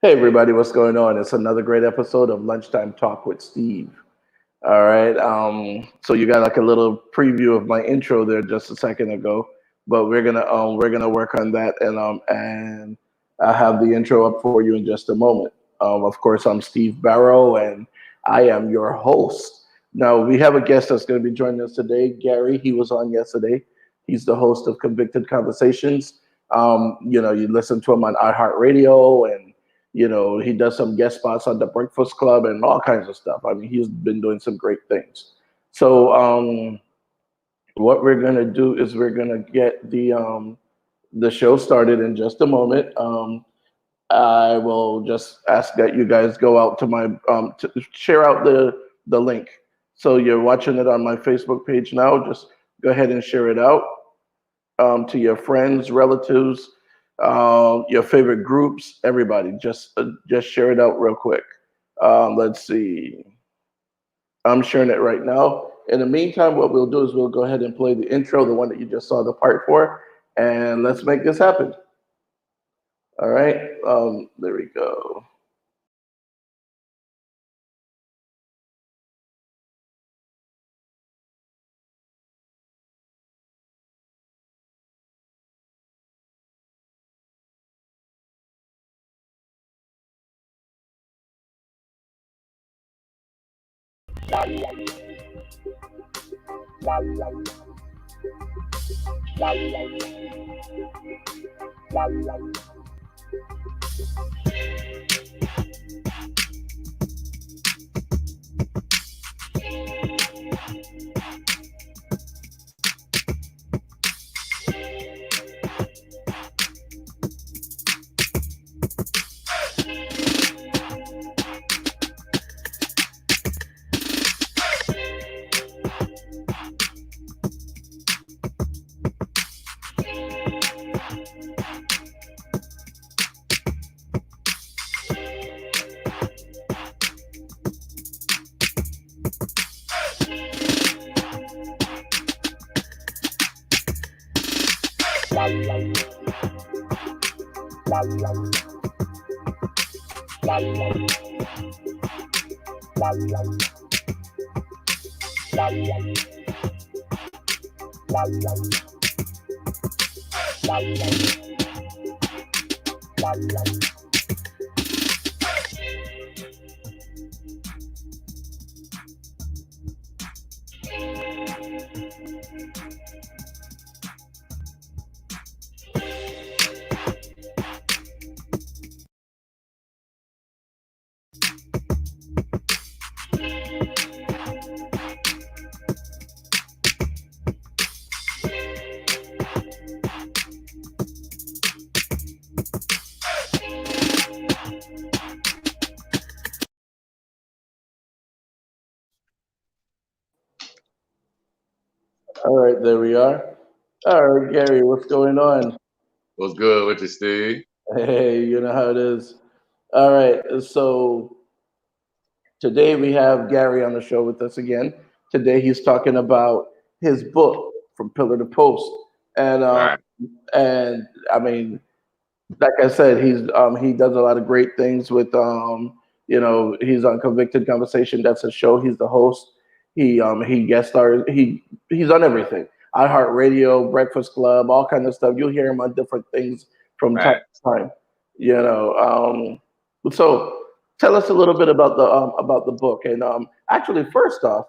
Hey everybody, what's going on? It's another great episode of Lunchtime Talk with Steve. All right. So you got like a little preview of my intro there just a second ago, but we're gonna work on that and I'll have the intro up for you in just a moment. Of course, I'm Steve Barrow and I am your host. Now we have a guest that's going to be joining us today, Gary. He was on yesterday. He's the host of Convicted Conversations. You listen to him on iHeartRadio and he does some guest spots on the Breakfast Club and all kinds of stuff. I mean, he's been doing some great things. So, what we're gonna do is we're gonna get the show started in just a moment. I will just ask that you guys go out to my to share out the link. So you're watching it on my Facebook page now. Just go ahead and share it out to your friends, relatives, your favorite groups, everybody. Just share it out real quick. Let's see. I'm sharing it right now. In the meantime, what we'll do is we'll go ahead and play the intro, the one that you just saw the part for, and let's make this happen. All right. There we go. All right, there we are. All right, Gary, what's going on? What's good with you, Steve? Hey, you know how it is. All right, so today we have Gary on the show with us again. Today he's talking about his book from pillar to post, and Right. and I mean, like I said, he does a lot of great things with he's on Convicted Conversation. That's a show. He's the host. He guest stars. He's on everything. iHeartRadio, Breakfast Club, all kind of stuff. You'll hear him on different things from time Right. to time. You know. So tell us a little bit about the book. And actually, first off,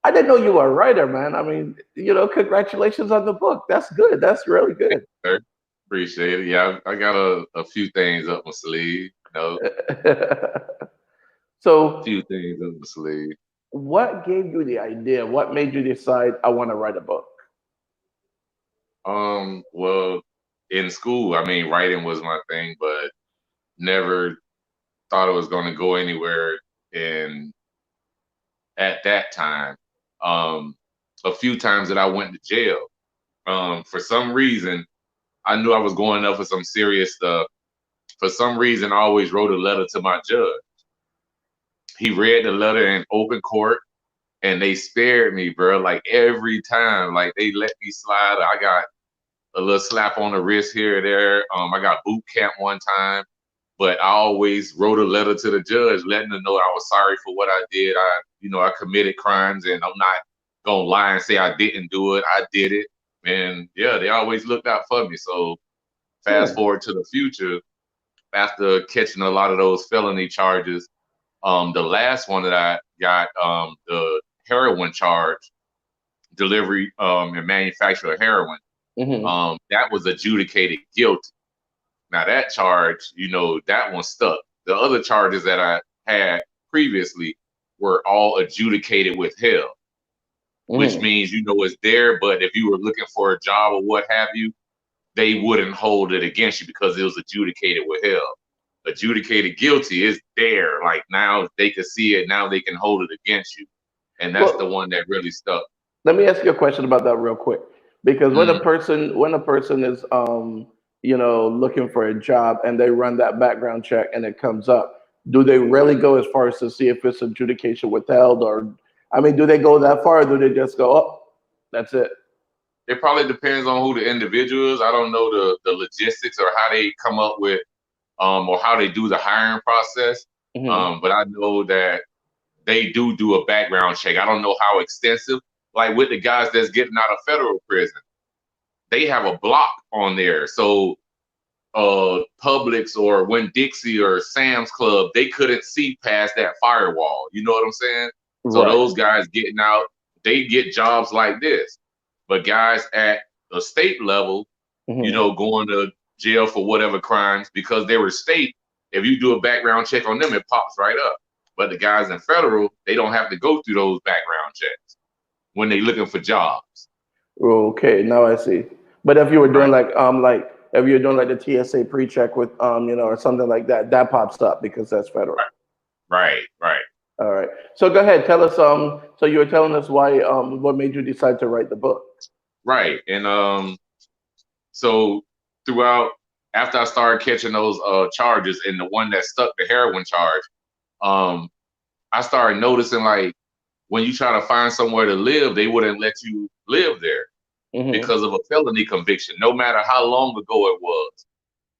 I didn't know you were a writer, man. I mean, congratulations on the book. That's good. That's really Thank good. you, sir. Appreciate it. Yeah, I got a few things up my sleeve. So, Few things up my sleeve. what gave you the idea? What made you decide I want to write a book? Well, in school, I mean, writing was my thing, but never thought it was going to go anywhere. And at that time, um, a few times that I went to jail, for some reason, I knew I was going up for some serious stuff. For some reason, I always wrote a letter to my judge. He read the letter in open court, and they spared me, bro. Like every time, like they let me slide. I got a little slap on the wrist here or there. I got boot camp one time. but I always wrote a letter to the judge letting them know I was sorry for what I did. I committed crimes, and I'm not gonna lie and say I didn't do it. I did it, and yeah, they always looked out for me. So fast Hmm. forward to the future, after catching a lot of those felony charges, the last one that I got, the heroin charge, delivery and manufacture of heroin, Hmm. that was adjudicated guilty. Now that charge, that one stuck. The other charges that I had previously were all adjudicated withheld, which Hmm. means it's there, but if you were looking for a job or what have you, they wouldn't hold it against you because it was adjudicated withheld. Adjudicated guilty is there. Like now they can see it, now they can hold it against you. And that's the Well, one that really stuck. let me ask you a question about that real quick, because Mm, when a person is looking for a job and they run that background check and it comes up, do they really go as far as to see if it's adjudication withheld, or I mean, do they go that far, or do they just go, oh, that's it? it probably depends on who the individual is. I don't know the logistics or how they come up with or how they do the hiring process. Hmm. But I know that they do a background check. I don't know how extensive. Like with the guys that's getting out of federal prison, they have a block on there. So Publix or Winn Dixie or Sam's Club, they couldn't see past that firewall. You know what I'm saying? So Right. those guys getting out, they get jobs like this. But guys at the state level, Hmm. going to jail for whatever crimes because they were state. If you do a background check on them, it pops right up. But the guys in federal, they don't have to go through those background checks when they're looking for jobs. Okay, now I see. But if you were doing Right, like if you're doing like the TSA pre-check with or something like that, that pops up because that's federal. right, right, right. All right. So go ahead, tell us. So you were telling us why. What made you decide to write the book? Right. And so throughout, after I started catching those charges and the one that stuck, the heroin charge, um, I started noticing like when you try to find somewhere to live, they wouldn't let you live there Hmm. because of a felony conviction, no matter how long ago it was.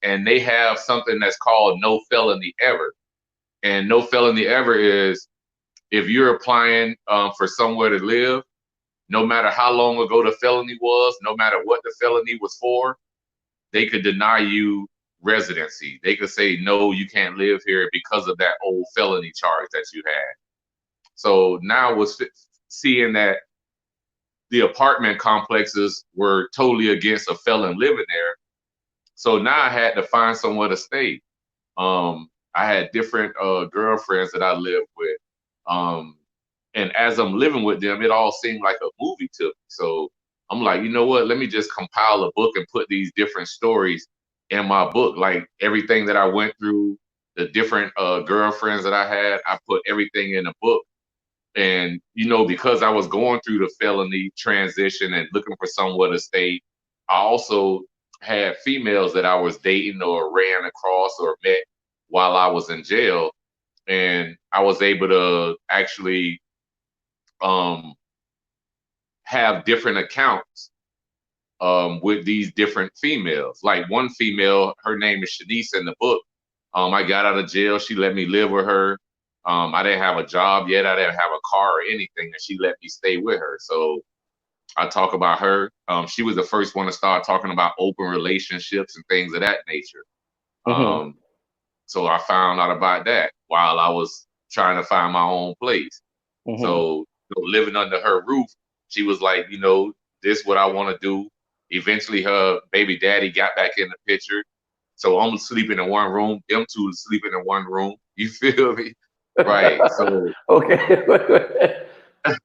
And they have something that's called no felony ever. And no felony ever is if you're applying for somewhere to live, no matter how long ago the felony was, no matter what the felony was for, they could deny you residency. They could say, no, you can't live here because of that old felony charge that you had. So now was seeing that the apartment complexes were totally against a felon living there. So now I had to find somewhere to stay. I had different girlfriends that I lived with. Um, and as I'm living with them, it all seemed like a movie to me. So I'm like, you know what? Let me just compile a book and put these different stories in my book. Like everything that I went through, the different girlfriends that I had, I put everything in a book. And, because I was going through the felony transition and looking for somewhere to stay, I also had females that I was dating or ran across or met while I was in jail. And I was able to actually um, have different accounts with these different females. Like one female, her name is Shanice in the book. I got out of jail. She let me live with her. I didn't have a job yet. I didn't have a car or anything, and she let me stay with her. So I talk about her. She was the first one to start talking about open relationships and things of that nature. Hmm. Um, so I found out about that while I was trying to find my own place. Hmm. So living under her roof, she was like, this what I want to do. Eventually, her baby daddy got back in the picture. So I'm sleeping in one room. Them two sleeping in one room. You feel me? Right. So Okay.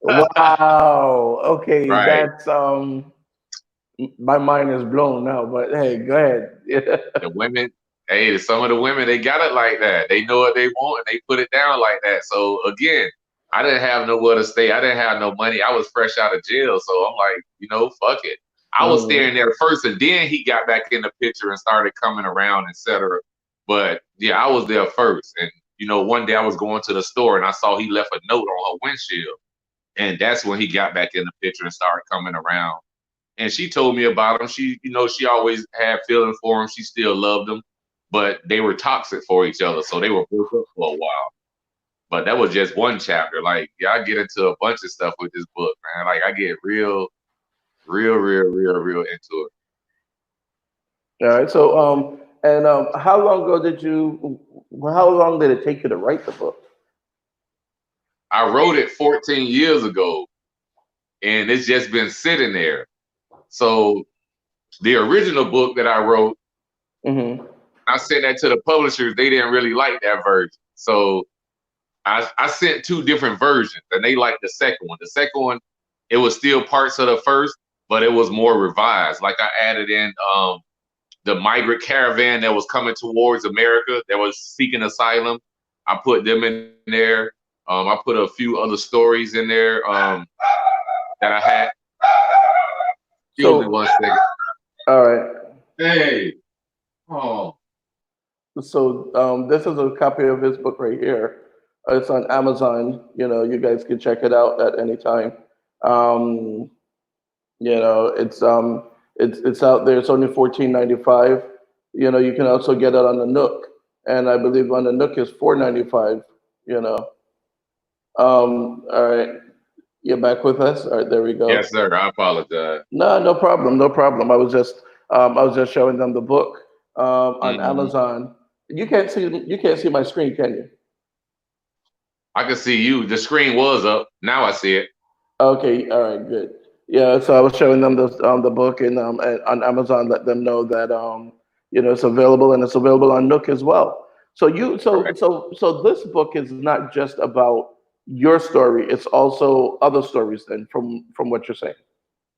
Wow. Okay, right. that's my mind is blown now. But hey, go ahead. The women, hey, some of the women, they got it like that. They know what they want and they put it down like that. So again, I didn't have nowhere to stay. I didn't have no money. I was fresh out of jail. So I'm like, fuck it. I was Hmm. staying there first and then he got back in the picture and started coming around, etc. But yeah, I was there first. And one day I was going to the store and I saw he left a note on her windshield. And that's when he got back in the picture and started coming around. And she told me about him. She always had feelings for him. She still loved him. but they were toxic for each other, so they were broke up for a while. But that was just one chapter. Like, yeah, I get into a bunch of stuff with this book, man. Like, I get real into it. All right. So, how long ago did you? How long did it take you to write the book? I wrote it 14 years ago, and it's just been sitting there. So the original book that I wrote, Mm-hmm. I sent that to the publishers. They didn't really like that version. So I sent two different versions, and they liked the second one. The second one, it was still parts of the first, but it was more revised. Like I added in the migrant caravan that was coming towards America that was seeking asylum. I put them in there. I put a few other stories in there that I had. Excuse me So, one second. all right. Hey. Oh. So, this is a copy of his book right here. It's on Amazon. You guys can check it out at any time. Um, it's out there. It's only 14.95. You can also get it on the Nook, and I believe on the Nook is 4.95. You know. All right. You're back with us. All right. There we go. Yes, sir. I apologize. No, no problem. No problem. I was just showing them the book on Mhm. Amazon. You can't see my screen, can you? I can see you. The screen was up. Now I see it. Okay, all right, good. Yeah, so I was showing them the book and on Amazon, let them know that it's available and it's available on Nook as well. So you so Right. so so this book is not just about your story; it's also other stories. Then, from what you're saying.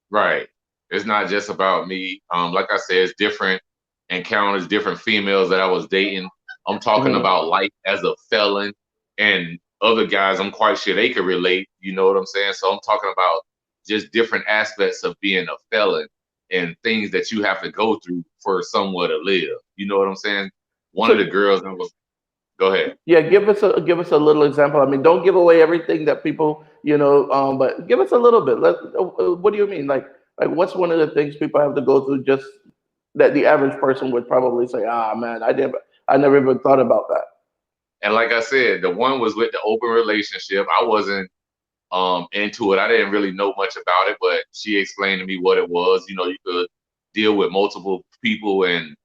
Right. It's not just about me. Like I said, it's different encounters, different females that I was dating. I'm talking Hmm. about life as a felon and other guys. I'm quite sure they could relate. You know what I'm saying? So I'm talking about just different aspects of being a felon and things that you have to go through for somewhere to live. You know what I'm saying? One of the So girls that was, go ahead. yeah, give us a little example. I mean, don't give away everything that people but give us a little bit. What do you mean? Like what's one of the things people have to go through just that the average person would probably say, ah, man, I never even thought about that. And like I said, the one was with the open relationship. I wasn't into it. I didn't really know much about it, but she explained to me what it was. You know, you could deal with multiple people and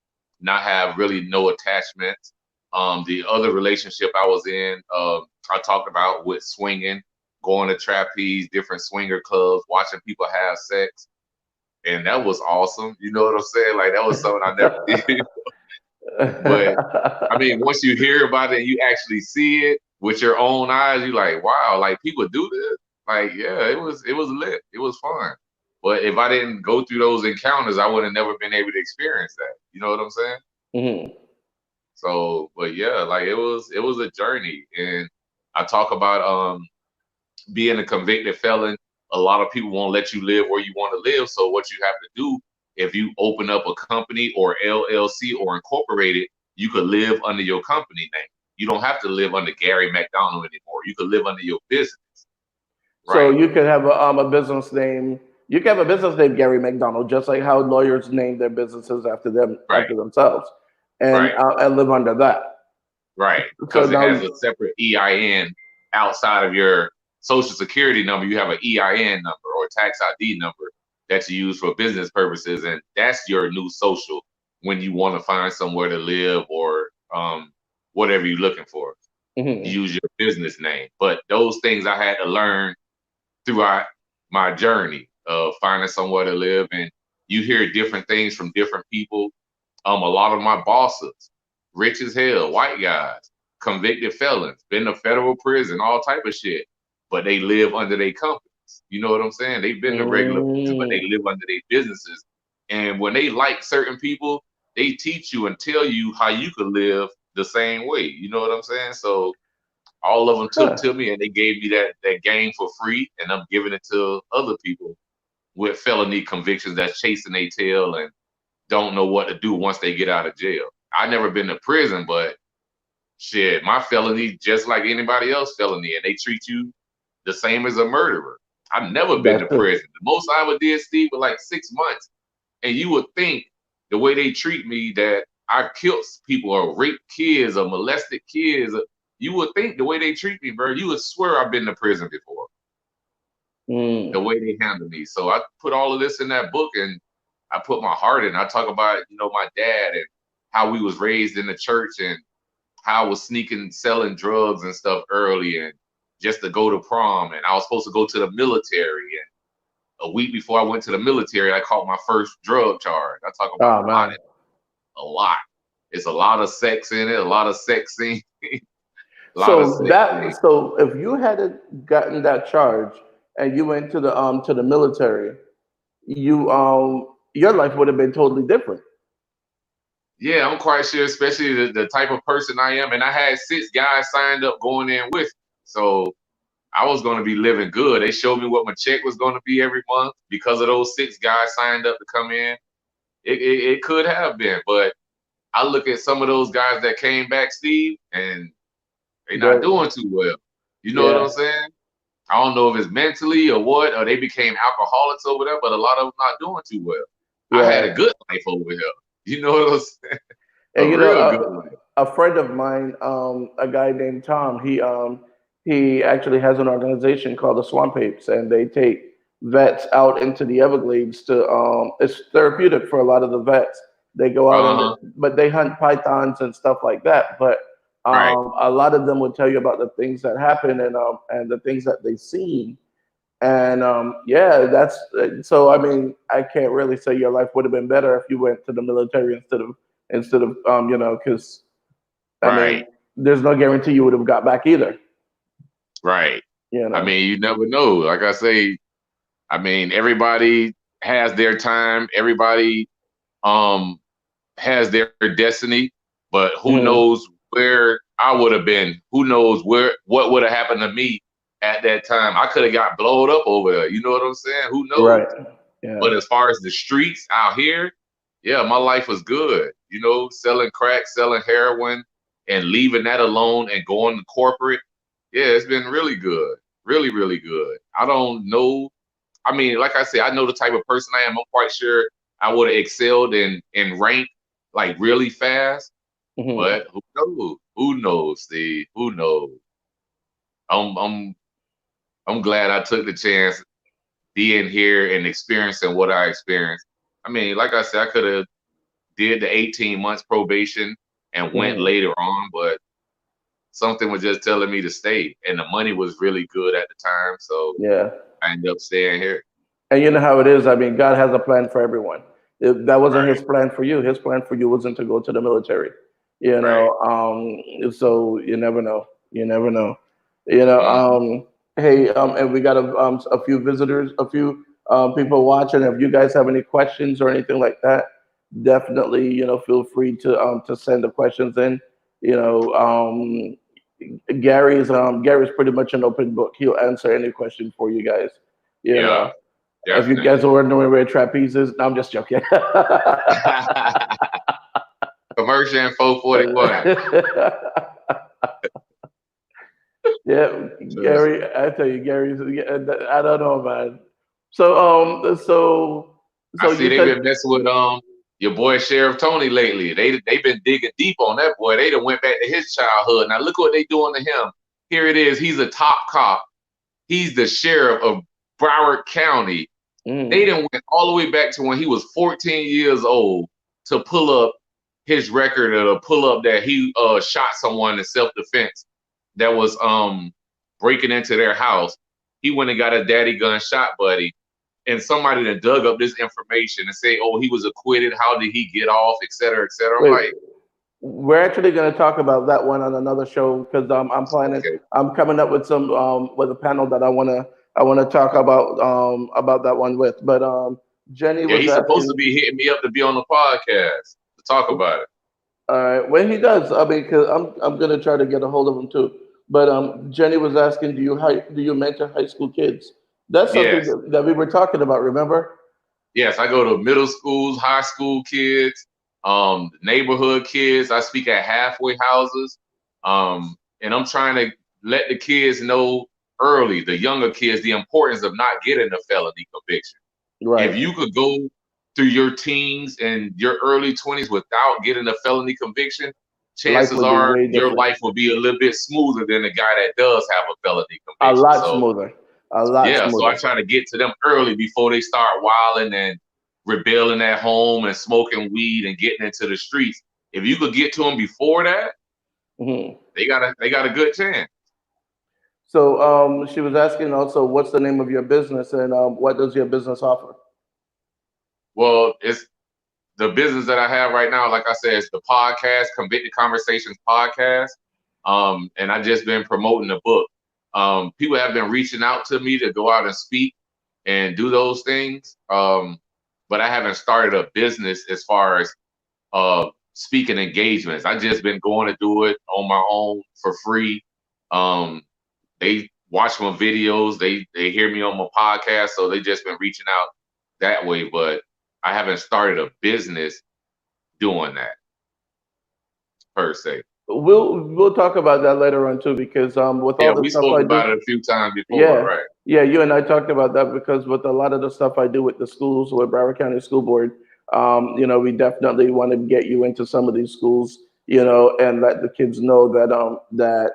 not have really no attachments. The other relationship I was in, I talked about with swinging, going to trapeze, different swinger clubs, watching people have sex, and that was awesome. You know what I'm saying? Like that was something I never did. But I mean, once you hear about it and you actually see it with your own eyes, you're like, wow, like people do this. Like, yeah, it was lit. It was fun. But if I didn't go through those encounters, I would have never been able to experience that. You know what I'm saying? Hmm. So, but yeah, like it was a journey. And I talk about being a convicted felon, a lot of people won't let you live where you want to live. So what you have to do, if you open up a company or LLC or incorporate it, you could live under your company name. You don't have to live under Gary McDonald anymore. You could live under your business, So right? you could have a business name. You can have a business name Gary McDonald, just like how lawyers name their businesses after them Right, after themselves, and right, live under that. right. So Because it has now, a separate EIN outside of your social security number. You have an EIN number or a tax ID number that you use for business purposes, and that's your new social when you want to find somewhere to live or whatever you're looking for. mhm. Use your business name. But those things I had to learn throughout my journey of finding somewhere to live. And you hear different things from different people. A lot of my bosses, rich as hell, white guys, convicted felons, been to federal prison, all type of shit, but they live under their companies. You know what I'm saying? They've been to regular prison, but they Mm. live under their businesses. And when they like certain people, they teach you and tell you how you could live the same way. You know what I'm saying? So all of them took Huh. to me and they gave me that game for free, and I'm giving it to other people with felony convictions that's chasing their tail and don't know what to do once they get out of jail. I never been to prison, but shit, my felony just like anybody else felony, and they treat you the same as a murderer. I've never been That's to true. prison. The most I ever did, Steve, was like 6 months, and you would think the way they treat me that I killed people or raped kids or molested kids. You would think the way they treat me, bro, you would swear I've been to prison before. The way they handle me. So I put all of this in that book, and I put my heart in. I talk about, my dad and how we was raised in the church and how I was sneaking, selling drugs and stuff early, and just to go to prom. And I was supposed to go to the military. And a week before I went to the military, I caught my first drug charge. I talk about Oh man. a lot. It's a lot of sex in it, a lot of sex scene, a lot of So sex that scene. so if you hadn't gotten that charge and you went to the military, you your life would have been totally different. Yeah, I'm quite sure, especially the type of person I am. And I had 6 guys signed up going in with me. So I was going to be living good. They showed me what my check was going to be every month because of those 6 guys signed up to come in. It could have been, but I look at some of those guys that came back, Steve, and they're not They're, doing too well. You know what yeah, I'm saying? I don't know if it's mentally or what, or they became alcoholics over there, but a lot of them not doing too well. I had a yeah. good life over here. You know what I'm saying? And A real good life. a friend of mine, a guy named Tom, he actually has an organization called the Swamp Apes, and they take vets out into the Everglades to it's therapeutic for a lot of the vets. They go out and Uh-huh. but they hunt pythons and stuff like that. But Right. a lot of them would tell you about the things that happen and the things that they seen. And yeah, that's so. I mean, I can't really say your life would have been better if you went to the military instead of because I Right. mean, there's no guarantee you would have got back either. Right. You I know. mean, you never know. Like I say, I mean, everybody has their time. Everybody um has their destiny, but who Hmm. knows where I would have been? Who knows what would have happened to me at that time? I could have got blowed up over there. You know what I'm saying? Who knows? Right. Yeah. But as far as the streets out here, yeah, my life was good. Selling crack, selling heroin, and leaving that alone and going to corporate. Yeah, it's been really good. Really, really good. I don't know. I mean, like I said, I know the type of person I am. I'm quite sure I would have excelled in rank like really fast. Hmm. But who knows? Who knows, Steve? Who knows? I'm I'm I'm glad I took the chance being here and experiencing what I experienced. I mean, like I said, I could have did the 18 months probation and went Hmm. later on, but something was just telling me to stay, and the money was really good at the time, so Yeah. I ended up staying here. And you know how it is. I mean, God has a plan for everyone. If that wasn't Right, His plan for you. His plan for you wasn't to go to the military. You right. know. So you never know. You never know. You know. Hmm. Hey. And we got a few visitors, a few people watching. If you guys have any questions or anything like that, definitely feel free to send the questions in. You know. Gary's pretty much an open book. He'll answer any question for you guys. You Yeah, know. If you guys definitely. are wondering where trapeze is, no, I'm just joking. Commercial in 441. Yeah, Just- Gary, I tell you, Gary's. I don't know, man. So, I so see you they've said, been messing with your boy Sheriff Tony lately. They've been digging deep on that boy. They done went back to his childhood. Now look what they doing to him. Here it is. He's a top cop. He's the sheriff of Broward County. They mm, done went all the way back to when he was 14 years old to pull up his record or to pull up that he shot someone in self-defense that was breaking into their house. He went and got a daddy gun shot buddy, and somebody that dug up this information and say, oh, he was acquitted. How did he get off, et cetera, et cetera. I'm wait, like, we're actually going to talk about that one on another show because I'm planning. okay. I'm coming up with some with a panel that I want to talk about that one with. But Jenny Yeah, was he's supposed to asking. be hitting me up to be on the podcast to talk about it. All right. When he does, I mean, cause I'm gonna try to get a hold of him too. But Jenny was asking, do you mentor high school kids? That's something Yes. that we were talking about. Remember? Yes, I go to middle schools, high school kids, neighborhood kids. I speak at halfway houses, and I'm trying to let the kids know early, the younger kids, the importance of not getting a felony conviction. If Right. you could go through your teens and your early 20s without getting a felony conviction, Life chances would be are way your different. life will be a little bit smoother than the guy that does have a felony A conviction. lot So smoother. A lot yeah, so I smoother. try to get to them early before they start wilding and rebelling at home and smoking weed and getting into the streets. If you could get to them before that, Hmm. they got a good chance. So she was asking also, what's the name of your business and what does your business offer? Well, it's the business that I have right now. Like I said, it's the podcast, Convicted Conversations podcast. And I just been promoting the book. People have been reaching out to me to go out and speak and do those things. But I haven't started a business as far as speaking engagements. I just been going to do it on my own for free. Um, they watch my videos, they hear me on my podcast, so they just been reaching out that way. But I haven't started a business doing that per se. We'll talk about that later on too, because with Yeah, all the we stuff spoke I about do, it a few times before, yeah, right? yeah, you and I talked about that because with a lot of the stuff I do with the schools, with Broward County School Board, we definitely want to get you into some of these schools, and let the kids know that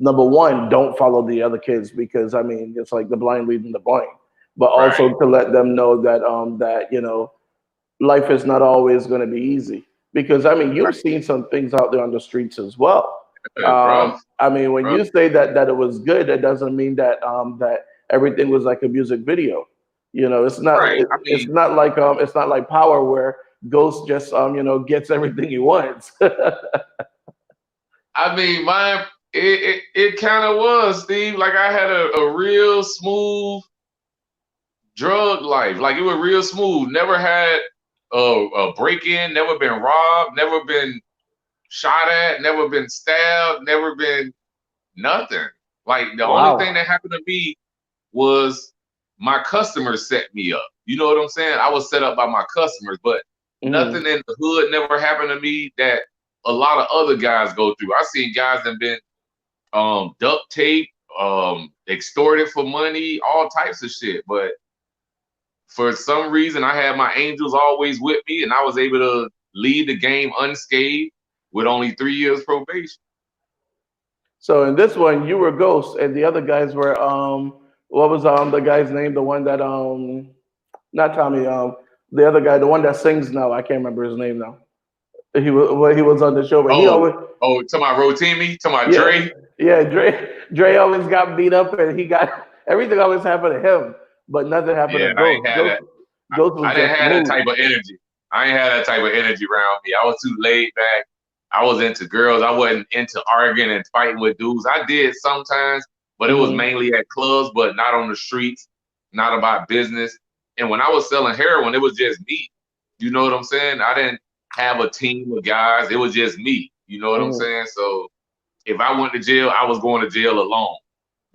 number one, don't follow the other kids because I mean it's like the blind leading the blind, but Right, also to let them know that life is not always going to be easy because I mean you've right. seen some things out there on the streets as well. It's rough, I mean, when rough. you say that it was good, it doesn't mean that everything was like a music video. It's not Right. I it's mean, not like Power where Ghost just gets everything he wants. mine. It kind of was, Steve. Like I had a real smooth drug life. Like it was real smooth. Never had a break in. Never been robbed. Never been shot at. Never been stabbed. Never been nothing. Like the only thing Wow. that happened to me was my customers set me up. You know what I'm saying? I was set up by my customers, but Hmm. nothing in the hood never happened to me that a lot of other guys go through. I seen guys that been duct tape, extorted for money, all types of shit. But for some reason, I had my angels always with me, and I was able to leave the game unscathed with only 3 years probation. So in this one, you were Ghost, and the other guys were what was the guy's name? The one that not Tommy the other guy, the one that sings now. I can't remember his name now. He was on the show, but he Oh, always to my Rotimi, to my yeah, Dre. yeah. Dre always got beat up, and he got everything always happened to him, but nothing happened Yeah, to I ain't Ghost. had that. Ghost I was didn't just have that smooth. type of energy. I ain't had that type of energy around me. I was too laid back. I was into girls. I wasn't into arguing and fighting with dudes. I did sometimes, but it was Hmm. mainly at clubs, but not on the streets, not about business. And when I was selling heroin, it was just me. You know what I'm saying? I didn't have a team of guys. It was just me. You know what I'm Hmm. saying? So if I went to jail, I was going to jail alone.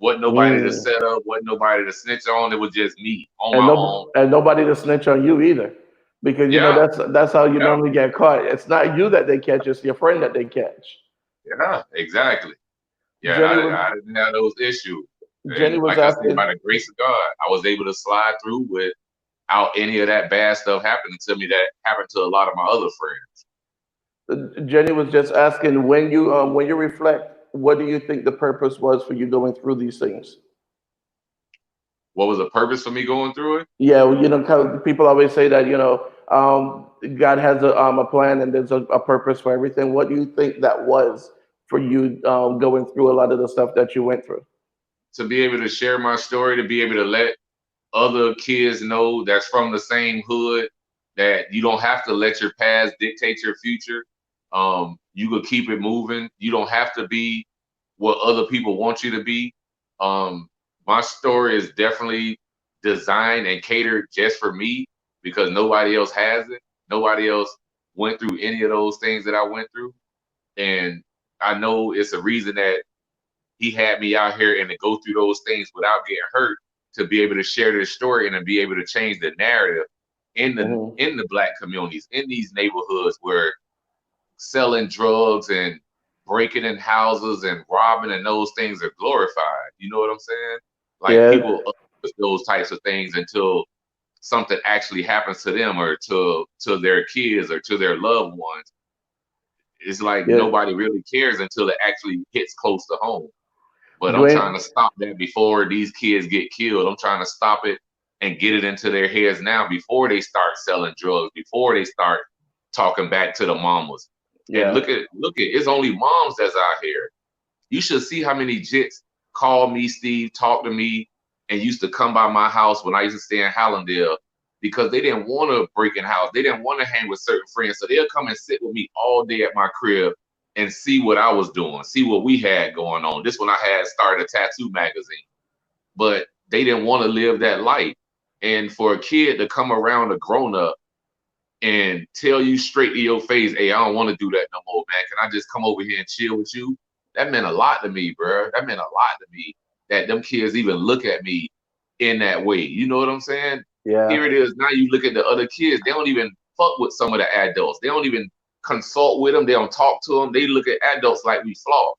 Wasn't nobody to Hmm. set up, wasn't nobody to snitch on. It was just me on And my own. nobody to snitch on you either, because Yeah, that's how you yeah. normally get caught. It's not you that they catch; it's your friend that they catch. Yeah, exactly. Yeah, Jenny was I didn't have those issues. Jenny And was like I said, asking. by the grace of God, I was able to slide through without any of that bad stuff happening to me that happened to a lot of my other friends. Jenny was just asking when you reflect, what do you think the purpose was for you going through these things? What was the purpose for me going through it? Yeah, well, people always say that God has a plan and there's a purpose for everything. What do you think that was for you going through a lot of the stuff that you went through? To be able to share my story, to be able to let other kids know that's from the same hood that you don't have to let your past dictate your future. You could keep it moving. You don't have to be what other people want you to be. Um, my story is definitely designed and catered just for me because nobody else has it. Nobody else went through any of those things that I went through. And I know it's a reason that he had me out here and to go through those things without getting hurt to be able to share this story and to be able to change the narrative in the Hmm. in the black communities in these neighborhoods where selling drugs and breaking in houses and robbing and those things are glorified. You know what I'm saying? Like Yeah, people those types of things until something actually happens to them or to their kids or to their loved ones, it's like Yeah, nobody really cares until it actually hits close to home. But I'm trying Dwayne. to stop that before these kids get killed. I'm trying to stop it and get it into their heads now before they start selling drugs, before they start talking back to the mamas. And Yeah, look at it's only moms that's out here. You should see how many jits call me, Steve, talk to me, and used to come by my house when I used to stay in Hallandale because they didn't want to break in house. They didn't want to hang with certain friends. So they'll come and sit with me all day at my crib and see what I was doing, see what we had going on. This one I had started a tattoo magazine, but they didn't want to live that life. And for a kid to come around a grown up and tell you straight to your face, hey, I don't want to do that no more, man. Can I just come over here and chill with you? That meant a lot to me, bro. That meant a lot to me that them kids even look at me in that way. You know what I'm saying? yeah. Here it is. Now you look at the other kids. They don't even fuck with some of the adults. They don't even consult with them. They don't talk to them. They look at adults like we flawed.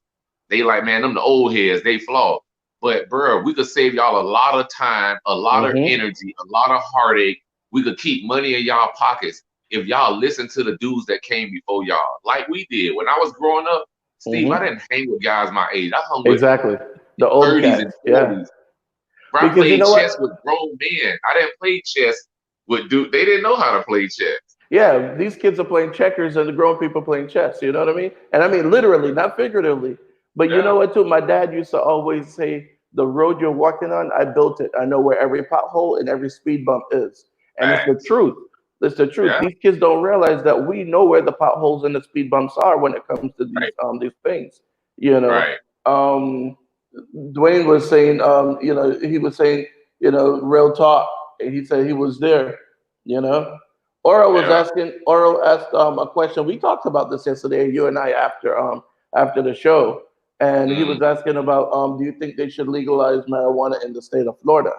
They like, man, them the old heads. They flawed. But, bro, we could save y'all a lot of time, a lot of Mm-hmm. energy, a lot of heartache. We could keep money in y'all pockets if y'all listen to the dudes that came before y'all, like we did. When I was growing up, Steve, I Mm-hmm. didn't hang with guys my age. I hung with Exactly. The old 30s and cats. Yeah. 40s. Bro, I Because you played know chess what? with grown men. I didn't play chess with dudes. They didn't know how to play chess. Yeah, these kids are playing checkers and the grown people playing chess. You know what I mean? And I mean literally, not figuratively. But you know Yeah, what, too? My dad used to always say, "The road you're walking on, I built it. I know where every pothole and every speed bump is." And it's the facts. truth. It's the truth. Yeah, These kids don't realize that we know where the potholes and the speed bumps are when it comes to right, these things. You know, right. um, Dwayne was saying, he was saying, real talk. He said he was there. You know, Yeah. Oral asked a question. We talked about this yesterday, you and I, after the show, and he Mm. was asking about, do you think they should legalize marijuana in the state of Florida?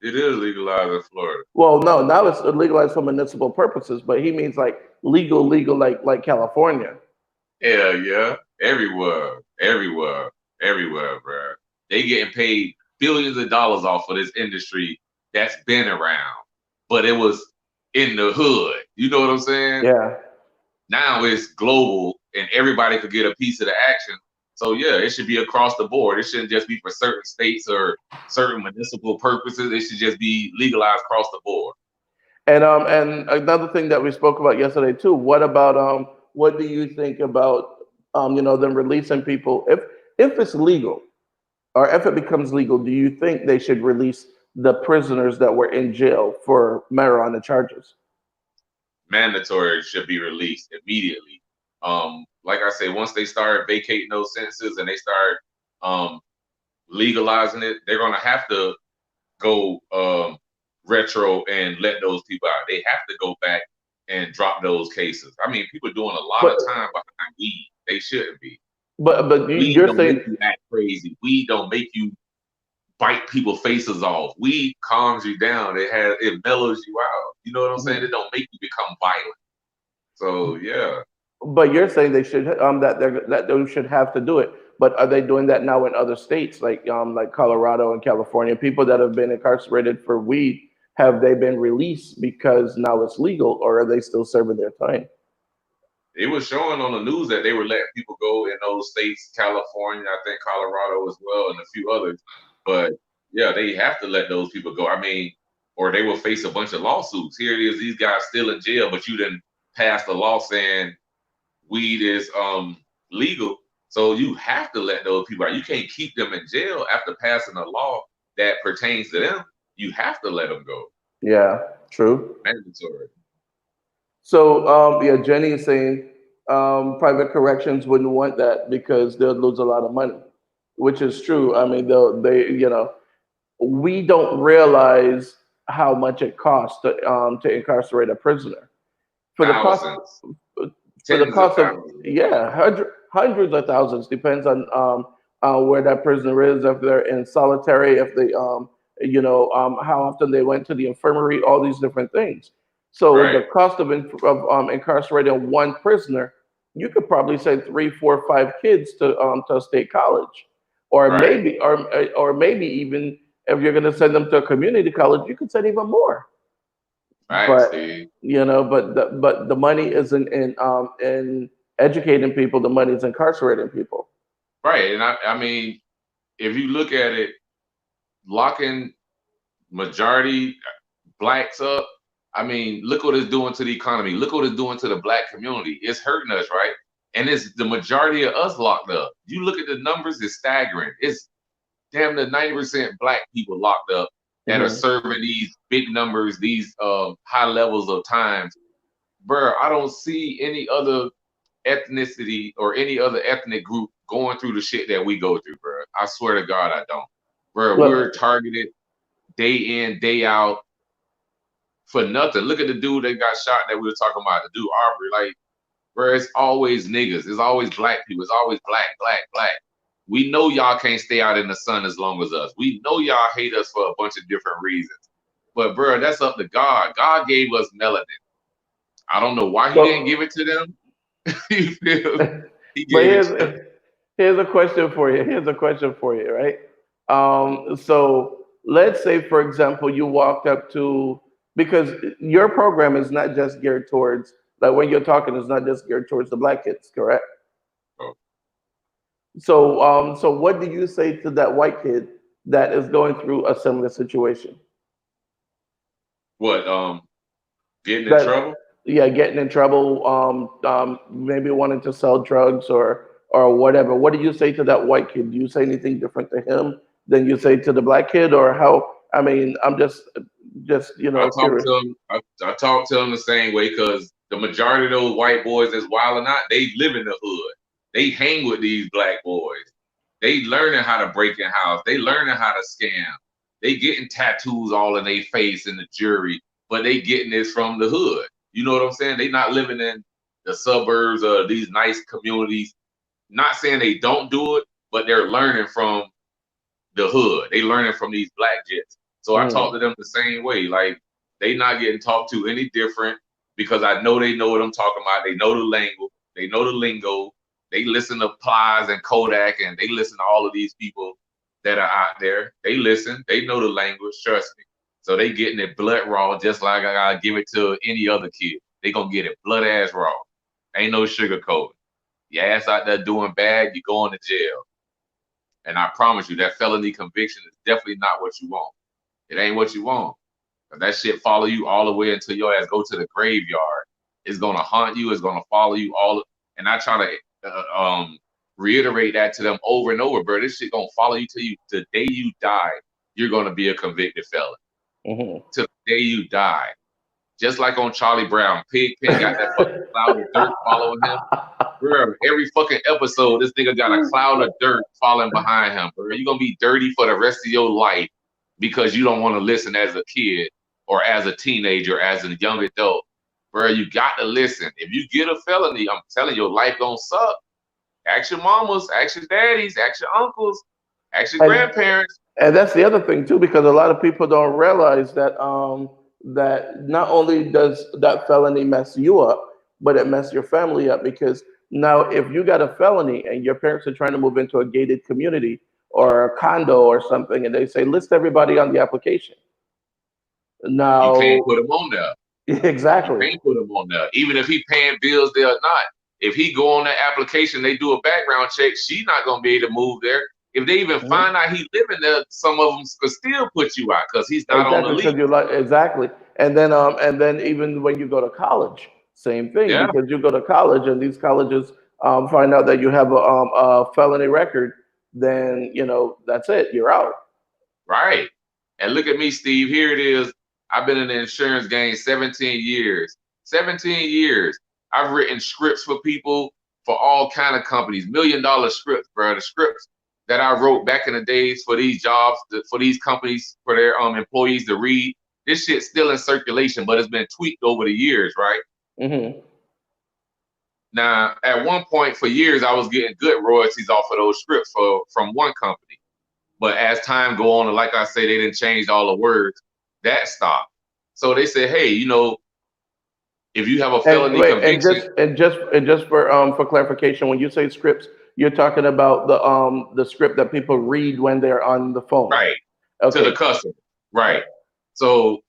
It is legalized in Florida. Well, no, now it's legalized for municipal purposes, but he means like legal, like California. Hell yeah. Everywhere, everywhere, everywhere, bro. They getting paid billions of dollars off of this industry that's been around, but it was in the hood. You know what I'm saying? Yeah. Now it's global and everybody could get a piece of the action. So yeah, it should be across the board. It shouldn't just be for certain states or certain municipal purposes. It should just be legalized across the board. And another thing that we spoke about yesterday too. What do you think about them releasing people if it's legal or if it becomes legal? Do you think they should release the prisoners that were in jail for marijuana charges? Mandatory should be released immediately. Like I say, once they start vacating those sentences and they start um, legalizing it, they're gonna have to go retro and let those people out. They have to go back and drop those cases. I mean, people doing a lot But of time behind weed. They shouldn't be. but Weed you're don't make saying, you act crazy. Weed don't make you bite people faces off. Weed calms you down. It mellows you out. You know what I'm saying? It don't make you become violent. So yeah. they should that they should have to do it. But are they doing that now in other states like Colorado and California? People that have been incarcerated for weed, have they been released because now it's legal, or are they still serving their time? It was showing on the news that they were letting people go in those states, California, I think Colorado as well, and a few others. But yeah, they have to let those people go. I mean, or they will face a bunch of lawsuits. Here it is, these guys still in jail, but you didn't pass the law saying weed is legal. So you have to let those people out. You can't keep them in jail after passing a law that pertains to them. You have to let them go. Yeah, true. Mandatory. So yeah, Jenny is saying private corrections wouldn't want that because they'll lose a lot of money, which is true. I mean, we don't realize how much it costs to incarcerate a prisoner. For the cost Thousands, for the tens of cost of thousands. yeah, hundreds of thousands, depends on where that prisoner is, if they're in solitary, if they how often they went to the infirmary, all these different things. So Right, the cost of incarcerating one prisoner, you could probably say three, four, five kids to a state college, or right. maybe even if you're going to send them to a community college, you could send even more. Right, but Steve. but the money isn't in educating people. The money is incarcerating people. Right. And I mean, if you look at it, locking majority blacks up, I mean, look what it's doing to the economy. Look what it's doing to the black community. It's hurting us, right? And it's the majority of us locked up. You look at the numbers, it's staggering. It's damn near 90% black people locked up that are Hmm. serving these big numbers, these high levels of times. Bro, I don't see any other ethnicity or any other ethnic group going through the shit that we go through, bro. I swear to God, I don't. Bro, we're Well, targeted day in, day out for nothing. Look at the dude that got shot that we were talking about, the dude Aubrey. Like, bro, it's always niggas. It's always black people. It's always black, black, black. We know y'all can't stay out in the sun as long as us. We know y'all hate us for a bunch of different reasons. But bro, that's up to God. God gave us melanin. I don't know why he didn't give well, it to them. You feel? He but gave it to them. here's a question for you. Here's a question for you, right? So let's say, for example, you walked up to, because your program is not just geared towards, like when you're talking, it's not just geared towards the black kids, correct? Oh, So what do you say to that white kid that is going through a similar situation? what? Getting in That, trouble? yeah, getting in trouble, maybe wanting to sell drugs or whatever. What do you say to that white kid? Do you say anything different to him than you say to the black kid, or how? I mean, I'm just I talk curious. to them. I talk to them the same way because the majority of those white boys that's wilding out, they live in the hood. They hang with these black boys. They learning how to break in house. They learning how to scam. They getting tattoos all in their face in the jury, but they getting this from the hood. You know what I'm saying? They not living in the suburbs or these nice communities. Not saying they don't do it, but they're learning from the hood. They learning from these black jits. So I talk Mm, to them the same way. Like they not getting talked to any different because I know they know what I'm talking about. They know the lingo. They know the lingo. They listen to Plies and Kodak and they listen to all of these people that are out there. They listen. They know the language. Trust me. So they getting it blood raw, just like I gotta give it to any other kid. They gonna get it blood ass raw. Ain't no sugarcoat. Your ass out there doing bad, you going to jail. And I promise you, that felony conviction is definitely not what you want. It ain't what you want. 'Cause that shit follow you all the way until your ass go to the graveyard. It's gonna haunt you. It's gonna follow you all. And I try to reiterate that to them over and over, bro. This shit gonna follow you till you the day you die. You're gonna be a convicted felon mhm. till the day you die. Just like on Charlie Brown, Pigpen got that fucking cloud of dirt following him. Bro, every fucking episode, this nigga got a cloud of dirt falling behind him, bro. You're gonna be dirty for the rest of your life because you don't want to listen as a kid or as a teenager, as a young adult. Bro, you got to listen. If you get a felony, I'm telling you, your life gonna suck. Ask your mamas, ask your daddies, ask your uncles, ask your And grandparents. and that's the other thing too, because a lot of people don't realize that not only does that felony mess you up, but it mess your family up. Because now, if you got a felony and your parents are trying to move into a gated community or a condo or something, and they say list everybody on the application. You can't Now, put him on there. You exactly, can't put him on there. Even if he paying bills there or not. If he go on that application, they do a background check, she not gonna be able to move there. If they even mhm, find out he living there, some of them could still put you out because he's not on the exactly, lease. because you're like exactly, and then even when you go to college, same thing, Yeah, because you go to college and these colleges find out that you have a felony record, then that's it, you're out. right. And look at me, Steve. Here it is. I've been in the insurance game 17 years. 17 years. I've written scripts for people for all kind of companies, $1 million scripts, bro. The scripts that I wrote back in the days for these jobs, for these companies, for their employees to read. This shit's still in circulation, but it's been tweaked over the years, right? Hmm. Now, at one point for years, I was getting good royalties off of those scripts from one company. But as time go on, and like I say, they didn't change all the words. That stopped. So they said, hey, if you have a And felony wait, conviction, and just for clarification, when you say scripts, you're talking about the script that people read when they're on the phone. right, to the Okay. customer, right. So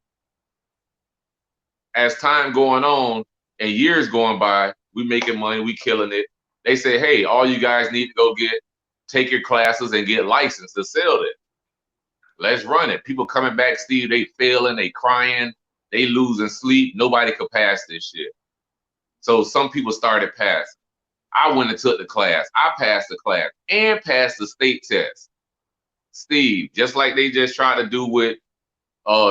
as time going on and years going by, we making money, we killing it. They say, hey, all you guys need to go take your classes and get licensed to sell it. Let's run it. People coming back, Steve, they failing, they crying, they losing sleep. Nobody could pass this shit. So some people started passing. I went and took the class. I passed the class and passed the state test. Steve, just like they just tried to do with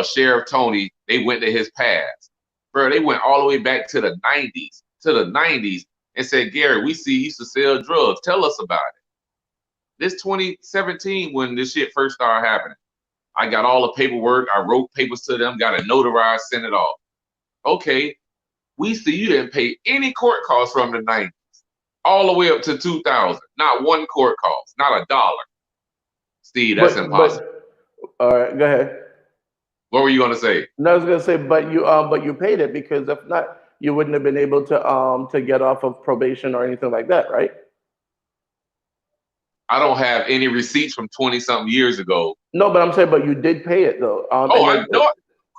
Sheriff Tony, they went to his past. Bro, they went all the way back to the 90s, and said, Gary, we see you used to sell drugs. Tell us about it. This 2017, when this shit first started happening, I got all the paperwork. I wrote papers to them, got it notarized, sent it off. Okay, we see you didn't pay any court costs from the 90s all the way up to 2000. Not one court cost, not a dollar. Steve, that's impossible. All right, go ahead. What were you gonna say? No, I was gonna say, but you paid it, because if not, you wouldn't have been able to get off of probation or anything like that, right? I don't have any receipts from 20-something years ago. No, but I'm saying, but you did pay it though. I know.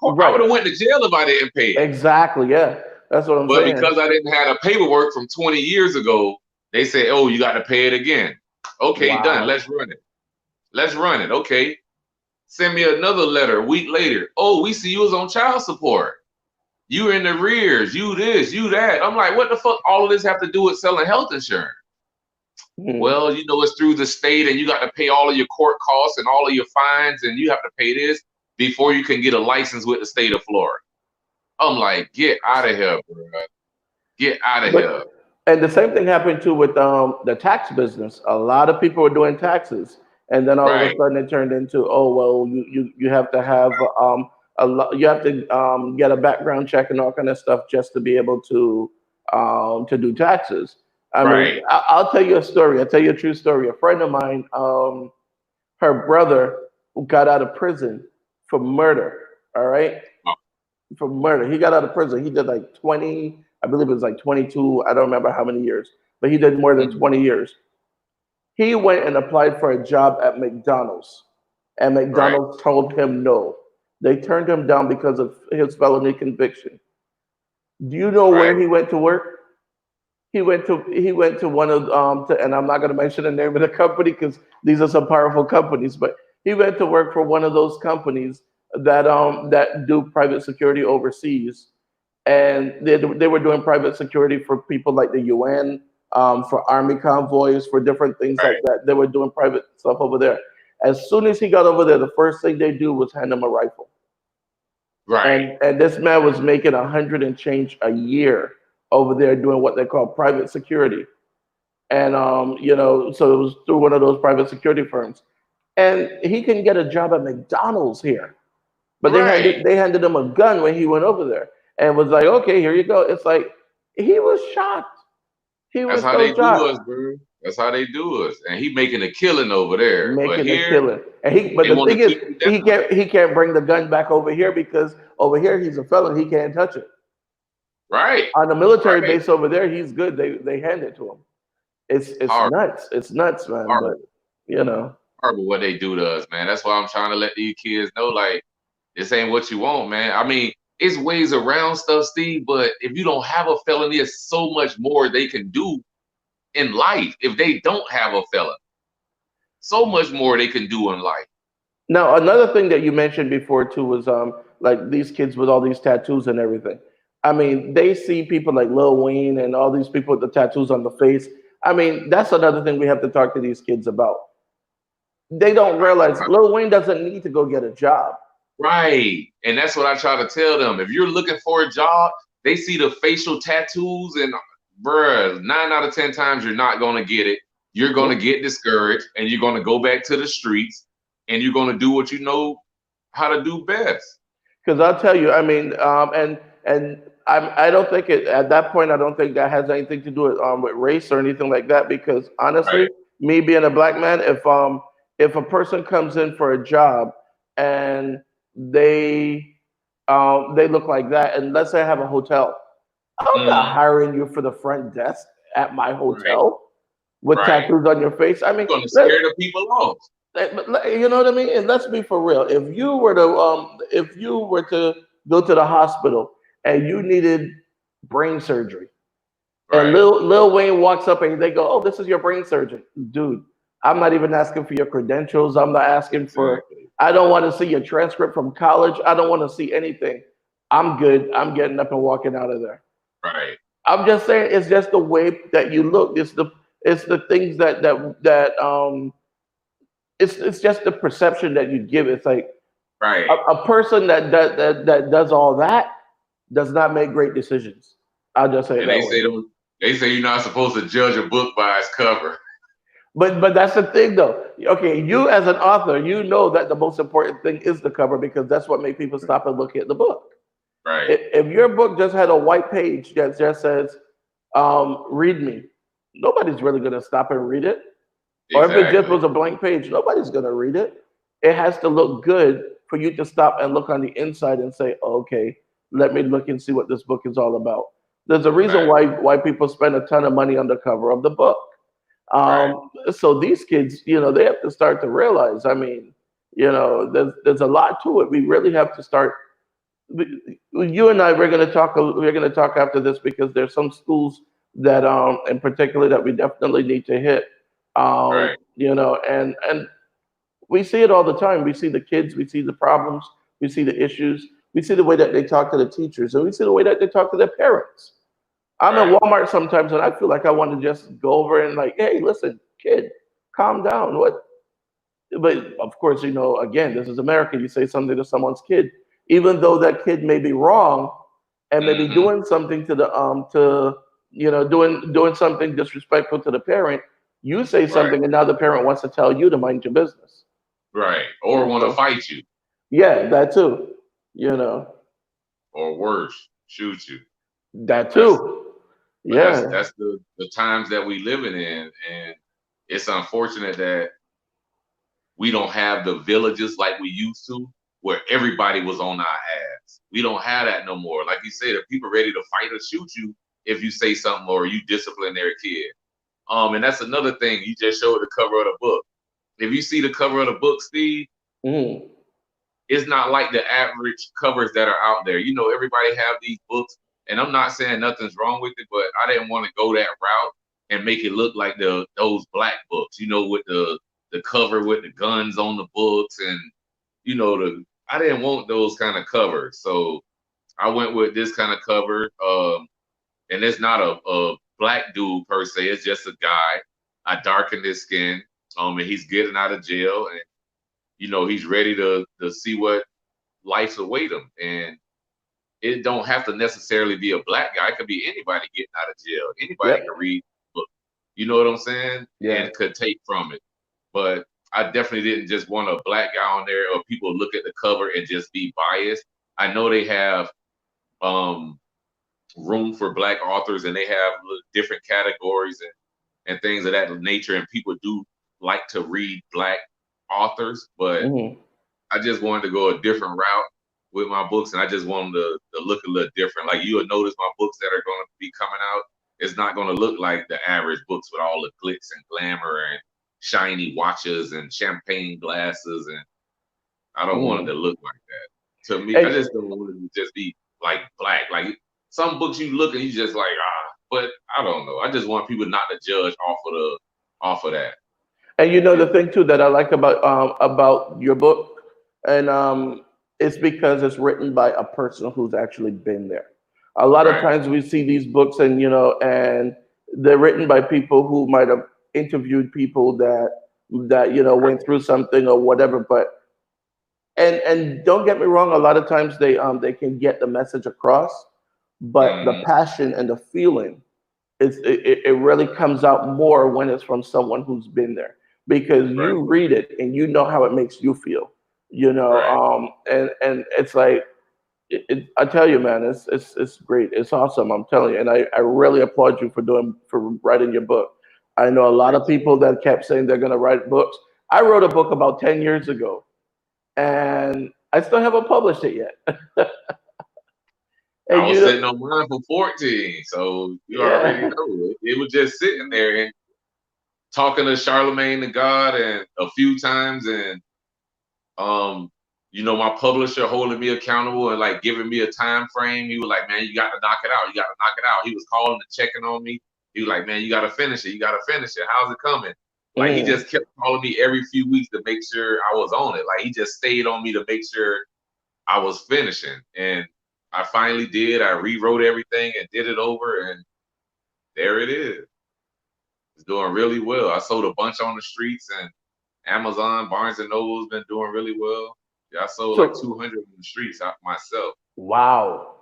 Right. I would have went to jail if I didn't pay it. Exactly. Yeah, that's what I'm saying. But because I didn't have a paperwork from 20 years ago, they said, "Oh, you got to pay it again." Okay, wow. Done. Let's run it. Okay. Send me another letter a week later. Oh, we see you was on child support. You in the arrears. You this, you that. I'm like, what the fuck? All of this have to do with selling health insurance? Well, it's through the state, and you got to pay all of your court costs and all of your fines, and you have to pay this before you can get a license with the state of Florida. I'm like, get out of here, bro. Get out of here. And the same thing happened too with the tax business. A lot of people were doing taxes, and then all of a sudden it turned into, oh well, you have to have you have to get a background check and all kind of stuff just to be able to do taxes. I mean, I'll tell you a story. I'll tell you a true story. A friend of mine, her brother got out of prison for murder. All right, for murder. He got out of prison. He did like 20. I believe it was like 22. I don't remember how many years, but he did more than 20 years. He went and applied for a job at McDonald's, and McDonald's told him no. They turned him down because of his felony conviction. Do you know where he went to work? He went to one of and I'm not going to mention the name of the company because these are some powerful companies, but he went to work for one of those companies that do private security overseas, and they were doing private security for people like the UN, for army convoys, for different things like that. They were doing private stuff over there. As soon as he got over there, the first thing they do was hand him a rifle. Right. And this man was making 100 and change a year over there doing what they call private security. And so it was through one of those private security firms. And he can get a job at McDonald's here. But they handed him a gun when he went over there and was like, okay, here you go. It's like he was shocked. That's how they do us, bro. That's how they do us. And he making a killing over there. Making a killing. And but the thing is, he can't bring the gun back over here because over here he's a felon. He can't touch it. Right. On the military base over there, he's good. They hand it to him. It's nuts. It's nuts, man. But horrible what they do to us, man. That's why I'm trying to let these kids know, like, this ain't what you want, man. I mean, it's ways around stuff, Steve, but if you don't have a felony, there's so much more they can do in life if they don't have a felony. So much more they can do in life. Now, another thing that you mentioned before too was like these kids with all these tattoos and everything. I mean, they see people like Lil Wayne and all these people with the tattoos on the face. I mean, that's another thing we have to talk to these kids about. They don't realize Lil Wayne doesn't need to go get a job. Right. And that's what I try to tell them. If you're looking for a job, they see the facial tattoos and, bruh, 9 out of 10 times you're not going to get it. You're going to get discouraged and you're going to go back to the streets and you're going to do what you know how to do best. Because I'll tell you, I mean, and I don't think at that point, I don't think that has anything to do with race or anything like that. Because honestly, me being a black man, if a person comes in for a job and they look like that, and let's say I have a hotel, I'm not hiring you for the front desk at my hotel with tattoos on your face. I mean, you're gonna scare the people off. You know what I mean? And let's be for real. If you were to go to the hospital and you needed brain surgery, and Right. Lil Wayne walks up and they go, "Oh, this is your brain surgeon, dude." I'm not even asking for your credentials. I'm not asking for. Exactly. I don't want to see your transcript from college. I don't want to see anything. I'm good. I'm getting up and walking out of there. Right. I'm just saying, it's just the way that you look. It's the things that it's just the perception that you give. It's like a, Right. a person that does all that does not make great decisions. I'll just say it And that way. they say you're not supposed to judge a book by its cover. But that's the thing though. Okay, you as an author, you know that the most important thing is the cover because that's what makes people stop and look at the book. Right. If your book just had a white page that just says "read me," nobody's really gonna stop and read it. Or if it just Exactly. was a blank page, nobody's gonna read it. It has to look good for you to stop and look on the inside and say, "Okay, let me look and see what this book is all about." There's a reason Right. why people spend a ton of money on the cover of the book. Right. So these kids, they have to start to realize. I mean, there's a lot to it. We really have to start. You and I, we're going to talk. We're going to talk after this because there's some schools that, in particular, that we definitely need to hit. Right. And we see it all the time. We see the kids. We see the problems. We see the issues. We see the way that they talk to the teachers, and we see the way that they talk to their parents. I'm in Right. Walmart sometimes, and I feel like I want to just go over and like, hey, listen, kid, calm down. What? But of course, again, this is America. You say something to someone's kid, even though that kid may be wrong and maybe Hmm. doing something doing something disrespectful to the parent. You say Right. something, and now the parent wants to tell you to mind your business. Right. Or want to So fight you, yeah, that too. You know, or worse, shoot you. that That's too. but Yeah. that's the times that we living in, and it's unfortunate that we don't have the villages like we used to, where everybody was on our ass. We don't have that no more. Like you said, if people ready to fight or shoot you if you say something or you discipline their kid. And that's another thing. You just showed the cover of the book. If you see the cover of the book, Steve, Mm. it's not like the average covers that are out there. You know, everybody have these books, and I'm not saying nothing's wrong with it, but I didn't want to go that route and make it look like those black books, with the cover with the guns on the books, and the I didn't want those kind of covers. So I went with this kind of cover. And it's not a black dude per se, it's just a guy. I darkened his skin. And he's getting out of jail, and he's ready to see what life's await him. And it don't have to necessarily be a black guy. It could be anybody getting out of jail. Anybody Yep. can read the book. You know what I'm saying? Yeah. And could take from it. But I definitely didn't just want a black guy on there or people look at the cover and just be biased. I know they have um room for black authors and they have different categories and things of that nature. And people do like to read black authors, but Hmm. I just wanted to go a different route with my books, and I just want them to look a little different. Like you'll notice my books that are going to be coming out, it's not going to look like the average books with all the glitz and glamour and shiny watches and champagne glasses, and I don't want it Hmm. to look like that. To me, I And just don't want it to just be like black. Like some books you look and you just like but I don't know. I just want people not to judge off of that. And the And thing too that I like about your book, and it's because it's written by a person who's actually been there. A lot of right, times we see these books, and they're written by people who might have interviewed people that right, went through something or whatever. But and don't get me wrong, a lot of times they can get the message across, but the hmm, passion and the feeling it really comes out more when it's from someone who's been there because right, you read it and you know how it makes you feel, right. and it's like I tell you, man, it's great, it's awesome. I'm telling you, and I really applaud you for writing your book. I know a lot of Appreciate people that kept saying they're going to write books. I wrote a book about 10 years ago, and I still haven't published it yet. I And was sitting on mine for 14, so you already yeah. know it was just sitting there and talking to Charlemagne the God and a few times, and um, my publisher holding me accountable and like giving me a time frame. He was like, man, you got to knock it out. You got to knock it out. He was calling and checking on me. He was like, man, you got to finish it. You got to finish it. How's it coming? Like he Mm. just kept calling me every few weeks to make sure I was on it. Like he just stayed on me to make sure I was finishing. And I finally did. I rewrote everything and did it over, and there it is. It's doing really well. I sold a bunch on the streets, and Amazon, Barnes and Noble's been doing really well. Yeah, I sold like So 200 in the streets out myself. wow.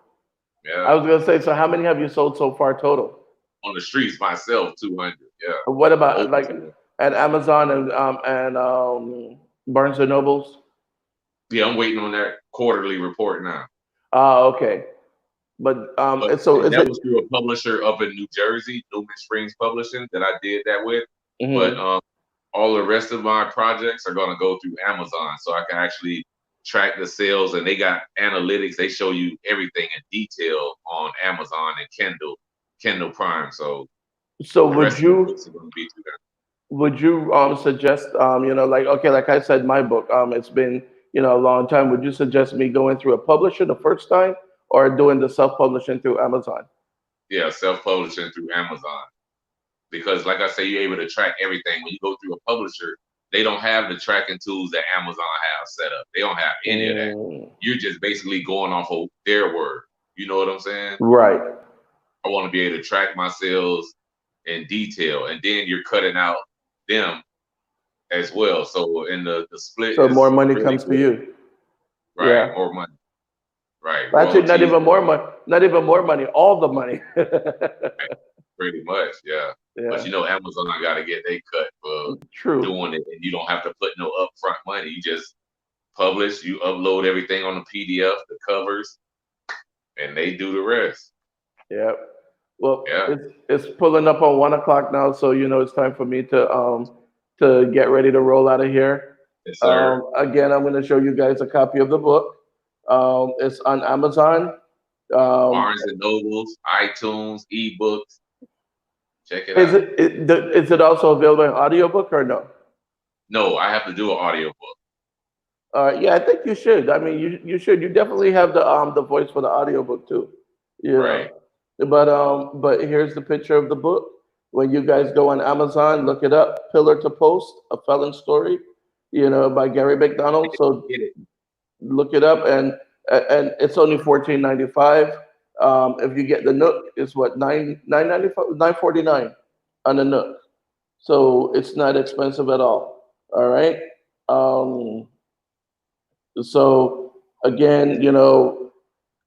I Yeah, was gonna say, so how many have you sold so far total? on the streets myself, 200. Yeah, What about over like 200. at Amazon and Barnes and Nobles? Yeah, I'm waiting on that quarterly report now. Okay. But But so is that it? was through a publisher up in New Jersey, Newman Springs Publishing, that I did that with. But Mhm. all the rest of my projects are going to go through Amazon, so I can actually track the sales. And they got analytics; they show you everything in detail on Amazon and Kindle Prime. So So the rest of the books are going to be through that. would you suggest like okay, like I said, my book it's been a long time. Would you suggest me going through a publisher the first time or doing the self publishing through Amazon? Yeah, self-publishing through Amazon, because, like I say, you're able to track everything. When you go through a publisher, they don't have the tracking tools that Amazon have set up. They don't have any of that. Mm, You're just basically going off of their word. You know what I'm saying? right. I want to be able to track my sales in detail, and then you're cutting out them as well. So in the split So more is money really comes to good. you. Right, Yeah. more money. Right, Actually, not royalties even more going money. Not even more money. All the money. right, pretty much, yeah. But Yeah. Amazon got to get their cut for True. doing it, and you don't have to put no upfront money. You just publish, you upload everything on the PDF, the covers, and they do the rest. Yeah. Well, Yeah, it's pulling up on 1 o'clock now, so it's time for me to get ready to roll out of here. yes, sir. Again, I'm going to show you guys a copy of the book. It's on Amazon. Um, Barnes and Nobles, iTunes, ebooks. Check it is out. is it also available in audiobook or no? No, I have to do an audio book. Yeah, I think you should. I mean, you should. You definitely have the voice for the audiobook too. You Right. know. But here's the picture of the book. When you guys go on Amazon, look it up. Pillar to Post: A Felon Story, by Gary McDonald. So Get it. look it up, and it's only 14.95. If you get the Nook, it's what 9.95, 9.49 on the Nook. So it's not expensive at all. All right. Um, so again,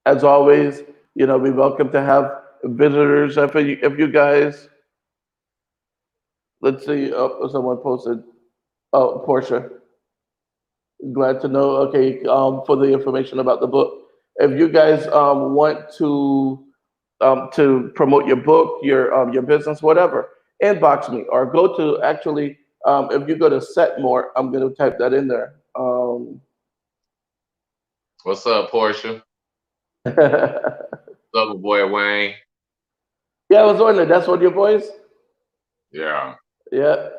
as always, we welcome to have visitors. If you guys, let's see, oh, someone posted, oh, Portia, glad to know. Okay, for the information about the book. If you guys want to promote your book, your business, whatever, inbox me or go to actually. If you go to Setmore, I'm going to type that in there. What's up, Portia? Yeah, What's up, my boy Wayne? I was wondering. That's what your voice. Yeah, Yeah.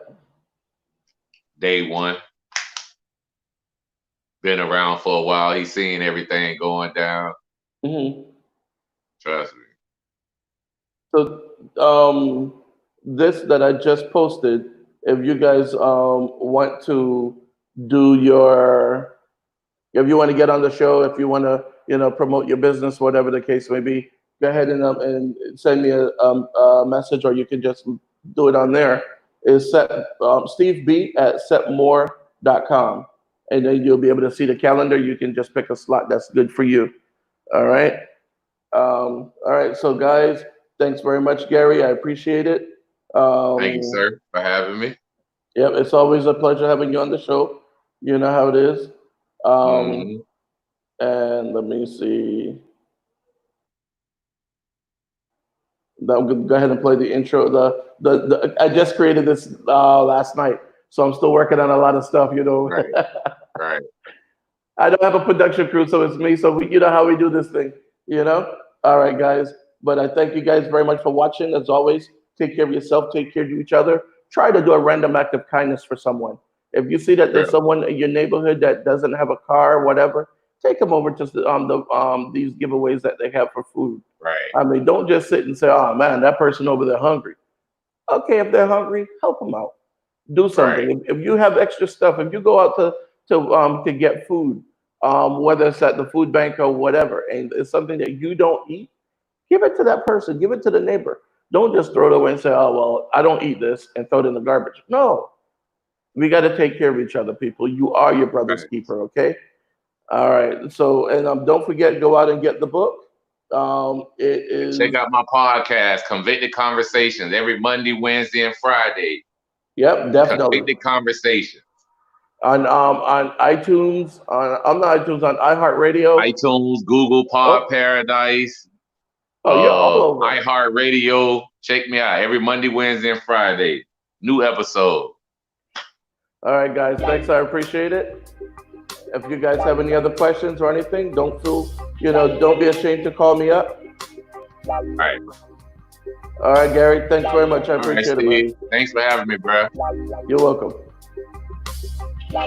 day one. Been around for a while. He's seen everything going down. Hmm. Trust me. So this that I just posted, if you guys want to do your, if you want to get on the show, if you want to promote your business, whatever the case may be, go ahead and send me a message, or you can just do it on there. Is set Steve B at setmore.com, and then you'll be able to see the calendar. You can just pick a slot that's good for you. All right. All right, so guys, thanks very much, Gary. I appreciate it. Thank you, Um, sir, for having me. yep, it's always a pleasure having you on the show. You know how it is. Um, Hmm. and let me see. I'm gonna go ahead and play the intro. I just created this last night, so I'm still working on a lot of stuff. Right, right. I don't have a production crew, so it's me. So you know how we do this thing, All right, guys. But I thank you guys very much for watching. As always, take care of yourself, take care of each other. Try to do a random act of kindness for someone. If you see that there's Real. someone in your neighborhood that doesn't have a car or whatever, take them over to these giveaways that they have for food. Right. I mean, don't just sit and say, "Oh man, that person over there hungry." Okay, if they're hungry, help them out. Do Right. something. If you have extra stuff, if you go out to get food, whether it's at the food bank or whatever, and it's something that you don't eat, give it to that person. Give it to the neighbor. Don't just throw it away and say, "Oh well, I don't eat this," and throw it in the garbage. No, we got to take care of each other, people. You are your brother's Right. keeper. Okay. All right. So, and don't forget, go out and get the book. It And check is, out my podcast, Convicted Conversations, every Monday, Wednesday, and Friday. yep, definitely. Convicted Conversations. On iTunes, on not iTunes, on iHeartRadio. iTunes, Google Pod Oh, Paradise, oh, you're all over. iHeartRadio. Check me out every Monday, Wednesday, and Friday. New episode. All right, guys. Thanks. I appreciate it. If you guys have any other questions or anything, don't be ashamed to call me up. All right. All right, Gary. Thanks very much. I All right, appreciate it, Steve. man. Thanks for having me, bro. You're welcome. Wow.